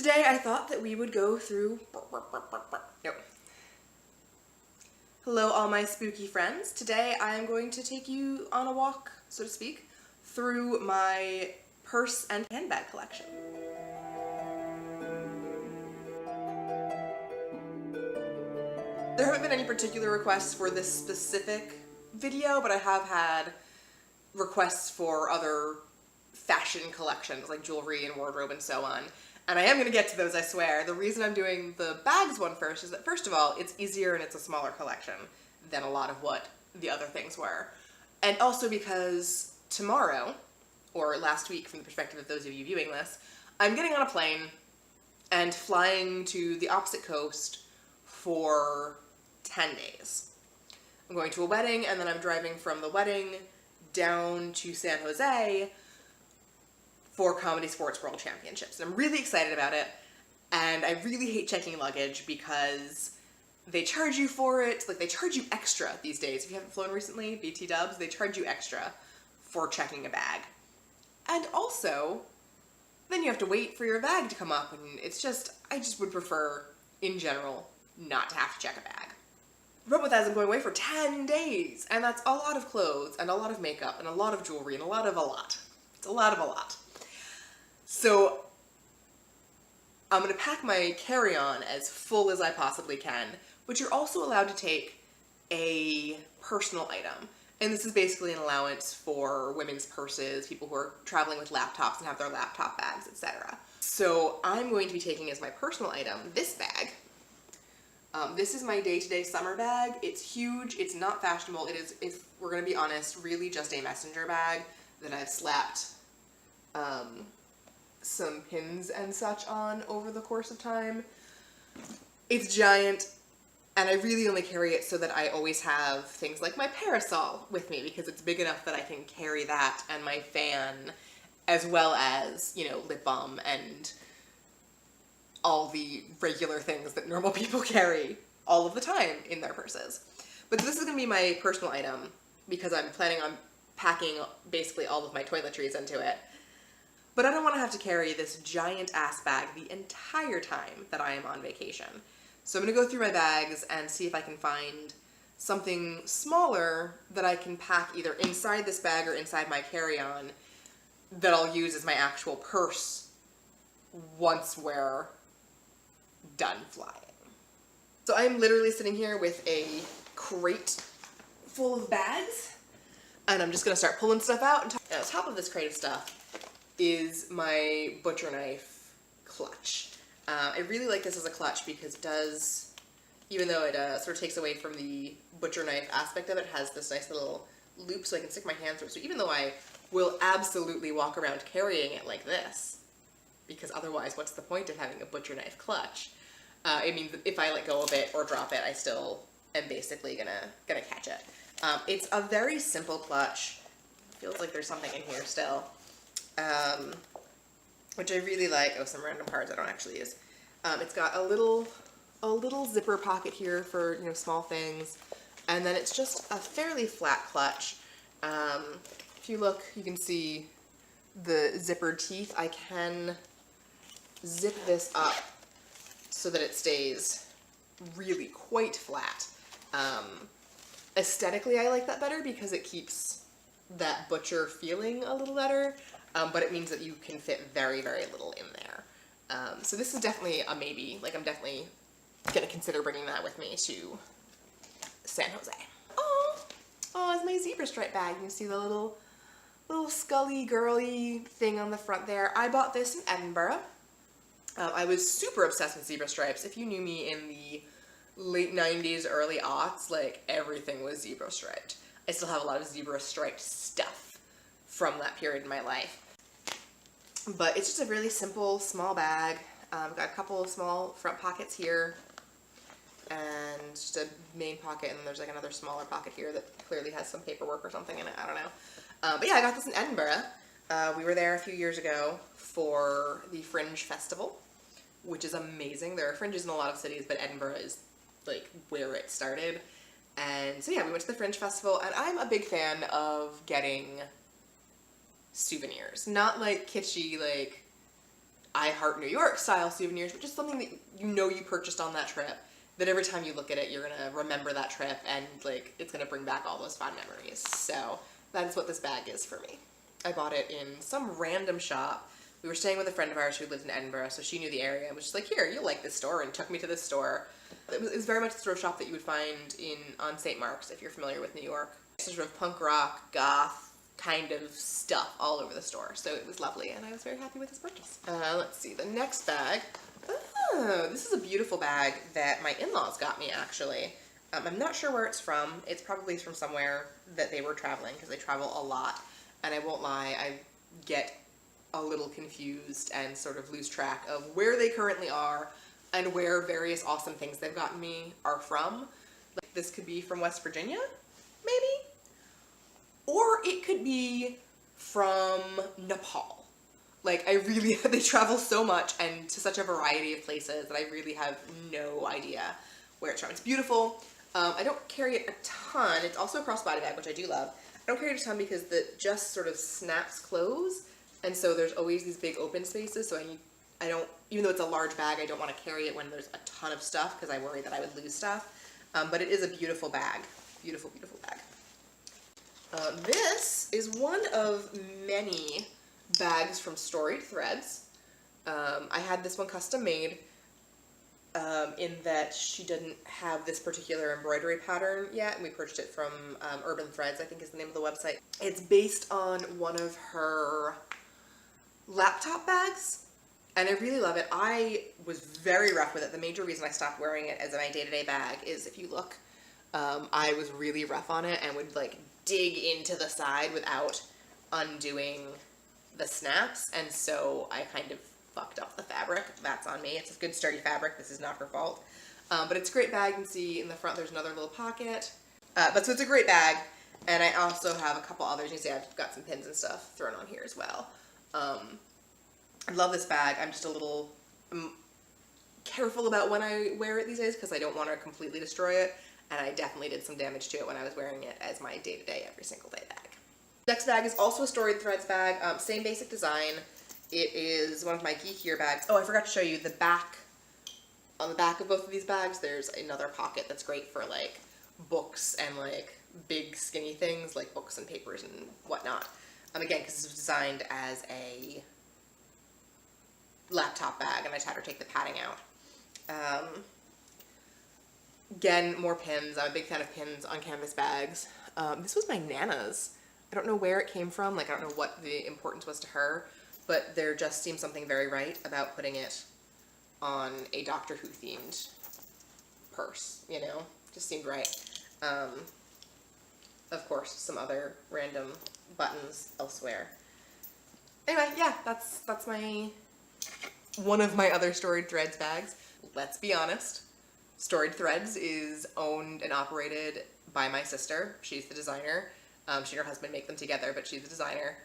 today I thought that we would go through... Nope. Hello all my spooky friends. Today I am going to take you on a walk, so to speak, through my purse and handbag collection. There haven't been any particular requests for this specific video, but I have had requests for other fashion collections like jewelry and wardrobe and so on. And I am going to get to those, I swear. The reason I'm doing the bags one first is that, first of all, it's easier and it's a smaller collection than a lot of what the other things were. And also because tomorrow, or last week from the perspective of those of you viewing this, I'm getting on a plane and flying to the opposite coast for 10 days. I'm going to a wedding, and then I'm driving from the wedding down to San Jose for Comedy Sports World Championships. And I'm really excited about it, and I really hate checking luggage because they charge you for it. Like, they charge you extra these days. If you haven't flown recently, BT dubs, they charge you extra for checking a bag. And also, then you have to wait for your bag to come up, and it's just, I just would prefer, in general, not to have to check a bag. But with that, I'm going away for 10 days, and that's a lot of clothes, and a lot of makeup, and a lot of jewelry, and a lot of a lot. It's a lot of a lot. So I'm going to pack my carry-on as full as I possibly can, but you're also allowed to take a personal item. And this is basically an allowance for women's purses, people who are traveling with laptops and have their laptop bags, etc. So I'm going to be taking as my personal item this bag. This is my day-to-day summer bag. It's huge, it's not fashionable, it is, if we're going to be honest, really just a messenger bag that I've slapped some pins and such on over the course of time. It's giant, and I really only carry it so that I always have things like my parasol with me, because it's big enough that I can carry that and my fan, as well as, you know, lip balm and all the regular things that normal people carry all of the time in their purses. But this is going to be my personal item because I'm planning on packing basically all of my toiletries into it. But I don't want to have to carry this giant ass bag the entire time that I am on vacation. So I'm going to go through my bags and see if I can find something smaller that I can pack either inside this bag or inside my carry-on that I'll use as my actual purse once we're done flying. So I'm literally sitting here with a crate full of bags, and I'm just going to start pulling stuff out. And on top of this crate of stuff is my butcher knife clutch. I really like this as a clutch because it does, even though it sort of takes away from the butcher knife aspect of it, has this nice little loop so I can stick my hand through. So even though I will absolutely walk around carrying it like this, because otherwise what's the point of having a butcher knife clutch? It means that if I let go of it or drop it, I still am basically gonna catch it. It's a very simple clutch. Feels like there's something in here still. Which I really like. Oh, some random cards I don't actually use. It's got a little zipper pocket here for, you know, small things, and then it's just a fairly flat clutch. If you look, you can see the zippered teeth. I can zip this up so that it stays really quite flat. Aesthetically, I like that better because it keeps that butcher feeling a little better. But it means that you can fit very, very little in there. So this is definitely a maybe. Like, I'm definitely gonna consider bringing that with me to San Jose. Oh, it's my zebra stripe bag. You can see the little scully girly thing on the front there. I bought this in Edinburgh. I was super obsessed with zebra stripes. If you knew me in the late 90s, early aughts, like, everything was zebra striped. I still have a lot of zebra striped stuff from that period in my life. But it's just a really simple, small bag. I've got a couple of small front pockets here, and just a main pocket, and then there's like another smaller pocket here that clearly has some paperwork or something in it, I don't know. But yeah, I got this in Edinburgh. We were there a few years ago for the Fringe Festival, which is amazing. There are fringes in a lot of cities, but Edinburgh is like where it started. And so yeah, we went to the Fringe Festival, and I'm a big fan of getting souvenirs. Not like kitschy, like I Heart New York style souvenirs, but just something that you know you purchased on that trip, that every time you look at it, you're gonna remember that trip and like it's gonna bring back all those fond memories. So that's what this bag is for me. I bought it in some random shop. We were staying with a friend of ours who lived in Edinburgh, so she knew the area and was just like, here, you'll like this store, and took me to this store. It was very much the sort of shop that you would find on St. Mark's, if you're familiar with New York. Sort of punk rock, goth kind of stuff all over the store. So it was lovely, and I was very happy with this purchase. Let's see, the next bag. Oh, this is a beautiful bag that my in-laws got me, actually. I'm not sure where it's from. It's probably from somewhere that they were traveling, because they travel a lot. And I won't lie, I get a little confused and sort of lose track of where they currently are and where various awesome things they've gotten me are from. Like, this could be from West Virginia, maybe? Or it could be from Nepal. Like, they travel so much and to such a variety of places that I really have no idea where it's from. It's beautiful. I don't carry it a ton. It's also a crossbody bag, which I do love. I don't carry it a ton because it just sort of snaps closed, and so there's always these big open spaces, so I don't, even though it's a large bag, I don't want to carry it when there's a ton of stuff because I worry that I would lose stuff. But it is a beautiful bag. Beautiful, beautiful bag. This is one of many bags from Storied Threads. I had this one custom made in that she didn't have this particular embroidery pattern yet, and we purchased it from Urban Threads, I think is the name of the website. It's based on one of her laptop bags, and I really love it. I was very rough with it. The major reason I stopped wearing it as my day-to-day bag is, if you look, I was really rough on it and would like dig into the side without undoing the snaps, and so I kind of fucked up the fabric. That's on me. It's a good sturdy fabric. This is not her fault. But it's a great bag. You can see in the front there's another little pocket. So it's a great bag, and I also have a couple others. You can see I've got some pins and stuff thrown on here as well. I love this bag. I'm just a little careful about when I wear it these days because I don't want to completely destroy it, and I definitely did some damage to it when I was wearing it as my day-to-day, every single day bag. Next bag is also a Storied Threads bag. Same basic design. It is one of my geekier bags. Oh, I forgot to show you the back. On the back of both of these bags, there's another pocket that's great for like books and like big skinny things like books and papers and whatnot. Again, because this was designed as a laptop bag, and I just had her take the padding out. Again, more pins. I'm a big fan of pins on canvas bags. This was my Nana's. I don't know where it came from. Like, I don't know what the importance was to her, but there just seemed something very right about putting it on a Doctor Who themed purse, you know? Just seemed right. Of course, some random buttons elsewhere. Anyway, yeah, that's one of my other Storied Threads bags. Let's be honest, Storied Threads is owned and operated by my sister. She's the designer. She and her husband make them together, but she's the designer.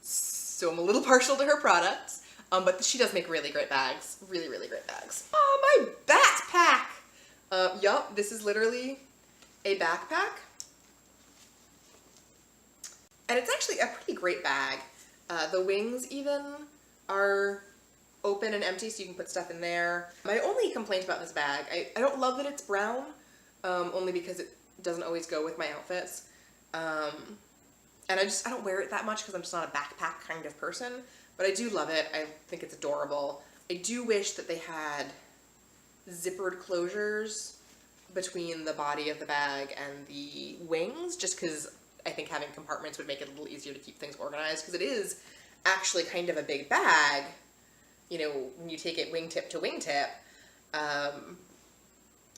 So I'm a little partial to her products, but she does make really great bags. Really, really great bags. Oh, my backpack! Yup, this is literally a backpack. And it's actually a pretty great bag. The wings even are open and empty, so you can put stuff in there. My only complaint about this bag, I don't love that it's brown, only because it doesn't always go with my outfits. And I don't wear it that much because I'm just not a backpack kind of person, but I do love it. I think it's adorable. I do wish that they had zippered closures between the body of the bag and the wings, just because I think having compartments would make it a little easier to keep things organized, because it is actually kind of a big bag, you know, when you take it wingtip to wingtip,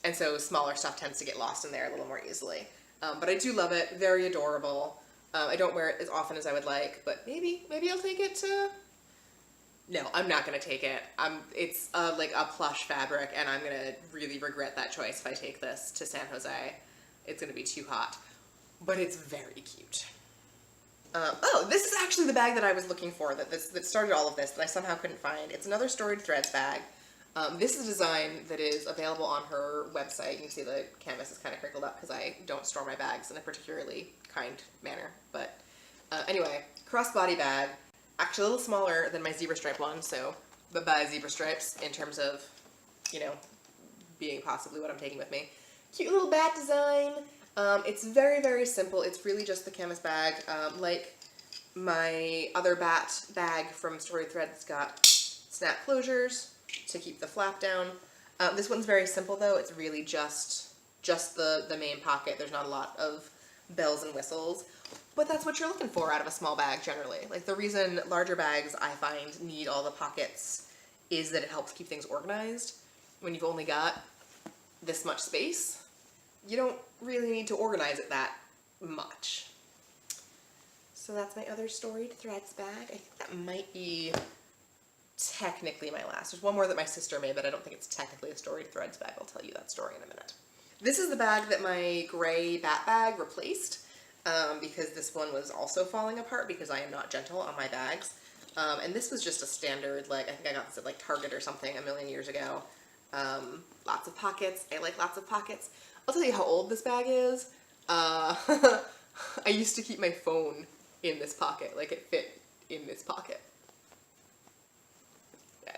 and so smaller stuff tends to get lost in there a little more easily. But I do love it. Very adorable. I don't wear it as often as I would like, but maybe I'll take it to... No, I'm not going to take it. It's like a plush fabric, and I'm going to really regret that choice if I take this to San Jose. It's going to be too hot. But it's very cute. Oh, this is actually the bag that I was looking for, that started all of this, that I somehow couldn't find. It's another Storied Threads bag. This is a design that is available on her website. You can see the canvas is kind of crinkled up because I don't store my bags in a particularly kind manner. But anyway, crossbody bag. Actually a little smaller than my zebra stripe one, so by zebra stripes in terms of, you know, being possibly what I'm taking with me. Cute little bat design. It's very, very simple. It's really just the canvas bag. Like my other bat bag from Story Thread, it's got snap closures to keep the flap down. This one's very simple though. It's really just the main pocket. There's not a lot of bells and whistles, but that's what you're looking for out of a small bag generally. Like the reason larger bags I find need all the pockets is that it helps keep things organized. When you've only got this much space, you don't really need to organize it that much. So that's my other Storied Threads bag. I think that might be technically my last. There's one more that my sister made, but I don't think it's technically a Storied Threads bag. I'll tell you that story in a minute. This is the bag that my gray bat bag replaced, because this one was also falling apart because I am not gentle on my bags. And this was just a standard, like, I think I got this at like Target or something a million years ago. Lots of pockets. I like lots of pockets. I'll tell you how old this bag is. I used to keep my phone in this pocket, like it fit in this pocket.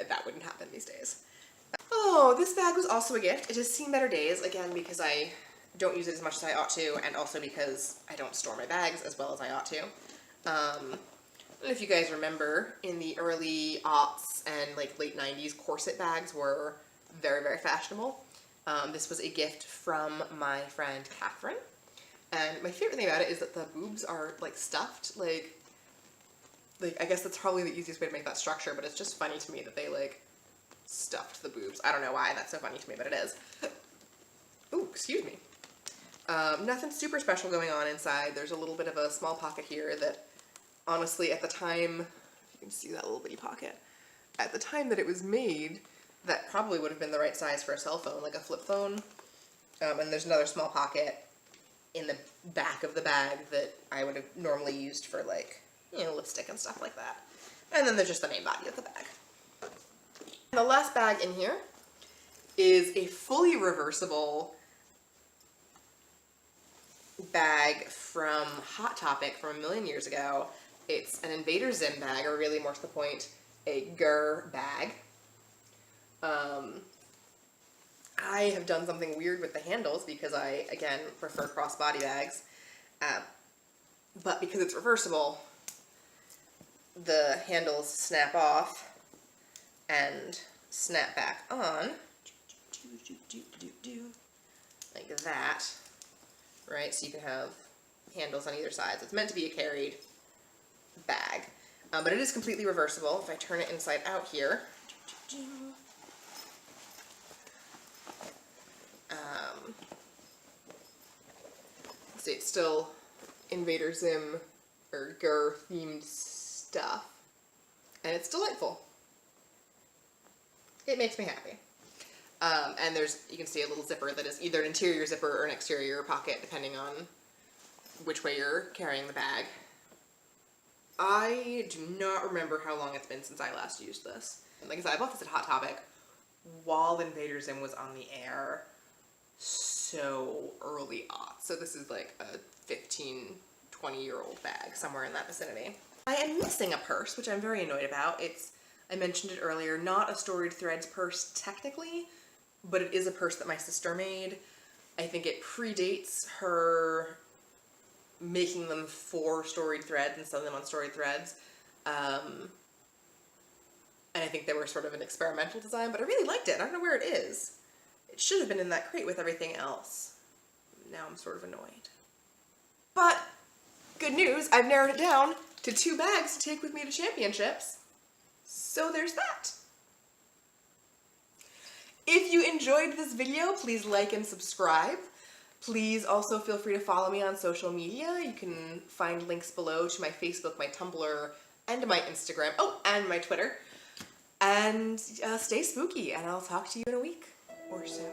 That wouldn't happen these days. Oh, this bag was also a gift. It has seen better days, again, because I don't use it as much as I ought to, and also because I don't store my bags as well as I ought to. I don't know if you guys remember, in the early aughts and like late 90s, corset bags were very, very fashionable. This was a gift from my friend Catherine, and my favorite thing about it is that the boobs are like stuffed. Like I guess that's probably the easiest way to make that structure, but it's just funny to me that they like stuffed the boobs. I don't know why that's so funny to me, but it is. Ooh, excuse me. Nothing super special going on inside. There's a little bit of a small pocket here that, honestly, at the time, if you can see that little bitty pocket, at the time that it was made, that probably would have been the right size for a cell phone, like a flip phone. And there's another small pocket in the back of the bag that I would have normally used for, like, you know, lipstick and stuff like that. And then there's just the main body of the bag. And the last bag in here is a fully reversible bag from Hot Topic from a million years ago. It's an Invader Zim bag, or really more to the point, a Gur bag. I have done something weird with the handles because I, again, prefer crossbody bags. But because it's reversible, the handles snap off and snap back on, like that, right? So you can have handles on either side. So it's meant to be a carried bag, but it is completely reversible. If I turn it inside out here, see, it's still Invader Zim or Gur themed stuff, and it's delightful. It makes me happy. And there's, you can see a little zipper that is either an interior zipper or an exterior pocket, depending on which way you're carrying the bag. I do not remember how long it's been since I last used this. And like I said, I bought this at Hot Topic while Invader Zim was on the air, so early on. So this is like a 15, 20-year-old bag, somewhere in that vicinity. I am missing a purse, which I'm very annoyed about. It's, I mentioned it earlier, not a Storied Threads purse technically, but it is a purse that my sister made. I think it predates her making them for Storied Threads and selling them on Storied Threads. And I think they were sort of an experimental design, but I really liked it. I don't know where it is. It should have been in that crate with everything else. Now I'm sort of annoyed. But good news, I've narrowed it down to 2 bags to take with me to championships. So there's that. If you enjoyed this video, please like and subscribe. Please also feel free to follow me on social media. You can find links below to my Facebook, my Tumblr, and my Instagram. Oh, and my Twitter. And stay spooky, and I'll talk to you in a week or so.